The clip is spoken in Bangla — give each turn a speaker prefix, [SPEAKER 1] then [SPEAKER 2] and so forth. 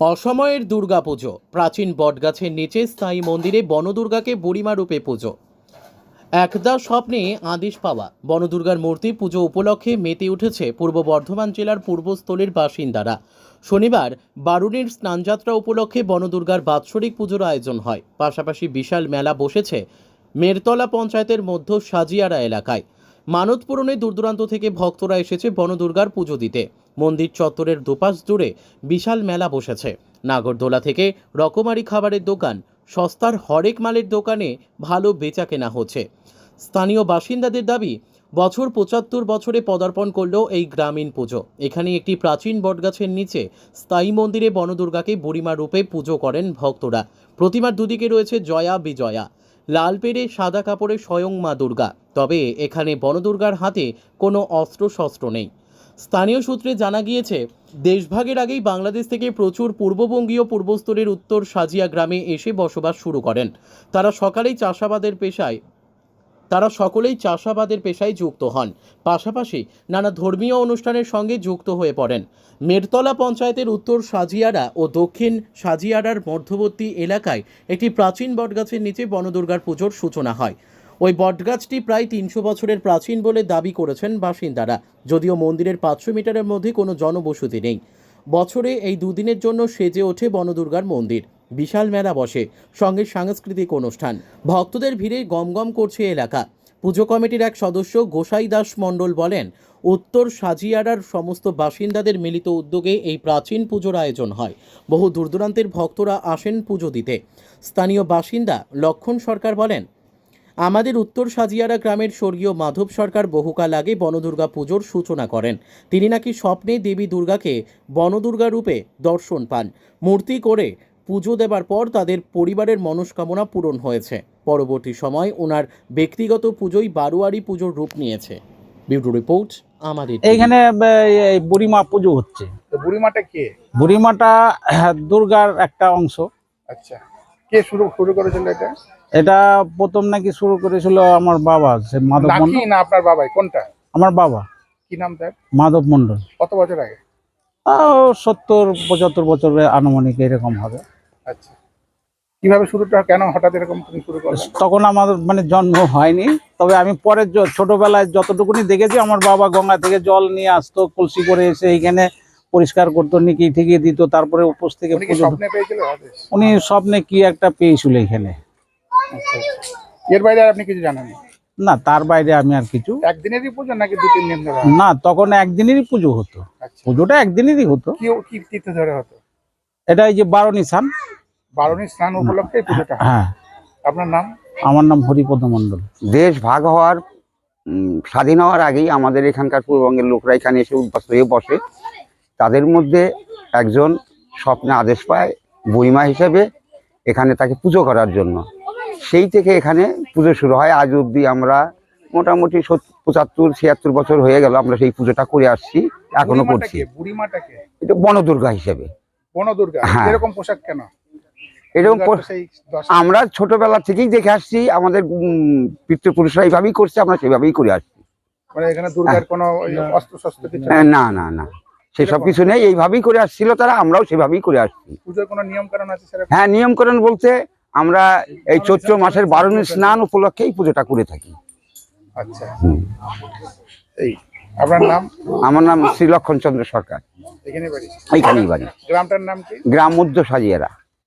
[SPEAKER 1] অসময়ের দুর্গাপুজো। প্রাচীন বটগাছের নিচে স্থায়ী মন্দিরে বনদুর্গাকে বুড়িমা রূপে পুজো। একদা স্বপ্নে আদেশ পাওয়া বনদুর্গার মূর্তি পুজো উপলক্ষে মেতে উঠেছে পূর্ব বর্ধমান জেলার পূর্বস্থলীর বাসিন্দারা। শনিবার বারুণীর স্নানযাত্রা উপলক্ষে বনদুর্গার বাৎসরিক পুজোর আয়োজন হয়। পাশাপাশি বিশাল মেলা বসেছে মেরতলা পঞ্চায়েতের মধ্য সাজিয়ারা এলাকায়। মানত পূরণে দূরদূরান্ত থেকে ভক্তরা এসেছে বনদুর্গার পুজো দিতে। মন্দির চত্বরের দুপাশ জুড়ে বিশাল মেলা বসেছে। নাগরদোলা থেকে রকমারি খাবারের দোকান, সস্তার হরেক মালের দোকানে ভালো বেচা কেনা হচ্ছে। স্থানীয় বাসিন্দাদের দাবি, বছর ৭৫ বছরে পদার্পণ করল এই গ্রামীণ পুজো। এখানে একটি প্রাচীন বটগাছের নিচে স্থায়ী মন্দিরে বনদুর্গাকে বুড়িমা রূপে পুজো করেন ভক্তরা। প্রতিমার দুদিকে রয়েছে জয়া বিজয়া, লাল পেড়ে সাদা কাপড়ে স্বয়ং মা দুর্গা। তবে এখানে বনদুর্গার হাতে কোনো অস্ত্র নেই। স্থানীয় সূত্রে জানা গিয়েছে, দেশভাগের আগেই বাংলাদেশ থেকে প্রচুর পূর্ববঙ্গীয় পূর্বস্থলীর উত্তর সাজিয়া গ্রামে এসে বসবাস শুরু করেন। তারা সকলেই চাষাবাদের পেশায় যুক্ত হন। পাশাপাশি নানা ধর্মীয় অনুষ্ঠানের সঙ্গে যুক্ত হয়ে পড়েন। মেরতলা পঞ্চায়েতের উত্তর সাজিয়ারা ও দক্ষিণ সাজিয়ারার মধ্যবর্তী এলাকায় একটি প্রাচীন বটগাছের নিচে বনদুর্গার পুজোর সূচনা হয়। ওই বটগাছটি প্রায় ৩০০ বছরের প্রাচীন বলে দাবি করেছেন বাসিন্দারা। যদিও মন্দিরের ৫০০ মিটারের মধ্যে কোনো জনবসতি নেই। বছরে এই দুদিনের জন্য সেজে ওঠে বনদুর্গার মন্দির। বিশাল মেলা বসে, সঙ্গে সাংস্কৃতিক অনুষ্ঠান। ভক্তদের ভিড়ে গমগম করছে এলাকা। পুজো কমিটির এক সদস্য গোসাই দাস মণ্ডল বলেন, উত্তর সাজিয়ারার সমস্ত বাসিন্দাদের মিলিত উদ্যোগে এই প্রাচীন পুজোর আয়োজন হয়। বহু দূরদূরান্তের ভক্তরা আসেন পুজো দিতে। স্থানীয় বাসিন্দা লক্ষণ সরকার বলেন, আমাদের উত্তর সাজিয়ারা গ্রামের স্বর্গীয় মাধব সরকার বহুকাল আগে বনদুর্গা পুজোর সূচনা করেন। তিনি নাকি স্বপ্নে দেবী দুর্গাকে বনদুর্গা রূপে দর্শন পান। মূর্তি করে পুজো দেবার পর তাদের পরিবারের মনস্কামনা পূরণ হয়েছে। পরবর্তী সময় ওনার ব্যক্তিগত পুজোই বারোয়ারি পুজোর রূপ নিয়েছে। ব্যুরো রিপোর্ট আমাদের।
[SPEAKER 2] এইখানে বুড়িমা পুজো হচ্ছে।
[SPEAKER 3] বুড়িমাটা কে?
[SPEAKER 2] বুড়িমাটা দুর্গার একটা অংশ।
[SPEAKER 3] আচ্ছা, কে শুরু করেছিল এটা?
[SPEAKER 2] এটা প্রথম নাকি শুরু করেছিল আমার বাবা, সে মাধব মন্ডল।
[SPEAKER 3] না আপনার বাবাই? কোনটা?
[SPEAKER 2] আমার বাবা।
[SPEAKER 3] কি নাম তার?
[SPEAKER 2] মাধব মন্ডল।
[SPEAKER 3] কত বছর আগে?
[SPEAKER 2] ৭০-৭৫ বছরের আনুমানিক এরকম হবে।
[SPEAKER 3] আচ্ছা, কিভাবে শুরুটা, কেন হঠাৎ এরকম তুমি শুরু করলে?
[SPEAKER 2] তখন আমার জন্ম হয়নি, তবে আমি পরে ছোটবেলায় যতটুকুনি দেখেছি, আমার বাবা গঙ্গা থেকে জল নিয়ে আসতো, কলসি করে এসে এইখানে পরিষ্কার করতো, নিকি ঠিকিয়ে দিত, তারপরে উপোস থেকে
[SPEAKER 3] স্বপ্নে পেয়েছিল
[SPEAKER 2] উনি স্বপ্নে কি একটা পেয়েছিল এখানে।
[SPEAKER 3] এর বাইরে আপনি কিছু জানেন
[SPEAKER 2] না? তার বাইরে আমি আর কিছু।
[SPEAKER 3] একদিনেরই পুজো নাকি ২-৩ দিন ধরে?
[SPEAKER 2] না, তখন একদিনেরই পুজো হতো। পুজোটা একদিনেরই হতো।
[SPEAKER 3] কি তীর্থ ধরে হতো
[SPEAKER 2] এটা? এই যে বারুণী স্নান।
[SPEAKER 3] বারুণী স্নান উপলক্ষে পুজোটা।
[SPEAKER 2] হ্যাঁ।
[SPEAKER 3] আপনার নাম?
[SPEAKER 2] আমার নাম হরিপদ মণ্ডল।
[SPEAKER 4] দেশ ভাগ হওয়ার স্বাধীন হওয়ার আগেই আমাদের এখানকার পূর্ববঙ্গের লোকরা এখানে এসে উদ্বাস্ত হয়ে বসে। তাদের মধ্যে একজন স্বপ্নে আদেশ পায় বুড়িমা হিসেবে এখানে তাকে পুজো করার জন্য। সেই থেকে এখানে পুজো শুরু হয়। আজ অবধি আমরা মোটামুটি ৭৫-৭৬ বছর হয়ে গেল আমরা সেই পুজোটা করে আসছি, এখনো করছি।
[SPEAKER 3] বুড়িমাটাকে
[SPEAKER 4] এটা বনদুর্গা হিসেবে।
[SPEAKER 3] বনদুর্গা এরকম পোশাক কেন?
[SPEAKER 4] এরকম আমরা ছোটবেলা থেকেই দেখে আসছি, আমাদের পিতৃপুরুষরা এইভাবেই করছে, আমরা সেভাবেই করে আসছি।
[SPEAKER 3] মানে এখানে দুর্গার কোনো অস্ত্র শস্ত্র কিছু?
[SPEAKER 4] না না না, সেসব কিছু নেই, এইভাবেই করে আসছিল তারা, আমরাও সেভাবেই করে আসছি।
[SPEAKER 3] পুজোর কোনো নিয়ম কানুন আছে স্যার?
[SPEAKER 4] হ্যাঁ, নিয়মকরণ বলতে আমরা এই চৈত্র মাসের বারুণী স্নান উপলক্ষে এই পুজোটা করে থাকি।
[SPEAKER 3] আচ্ছা, এই আপনার নাম?
[SPEAKER 4] আমার নাম শ্রী লক্ষণ চন্দ্র সরকার।
[SPEAKER 3] এখানেই বাড়ি?
[SPEAKER 4] এইখানেই বাড়ি।
[SPEAKER 3] গ্রামটার নাম কি?
[SPEAKER 4] গ্রাম মধ্য সাজিয়ারা।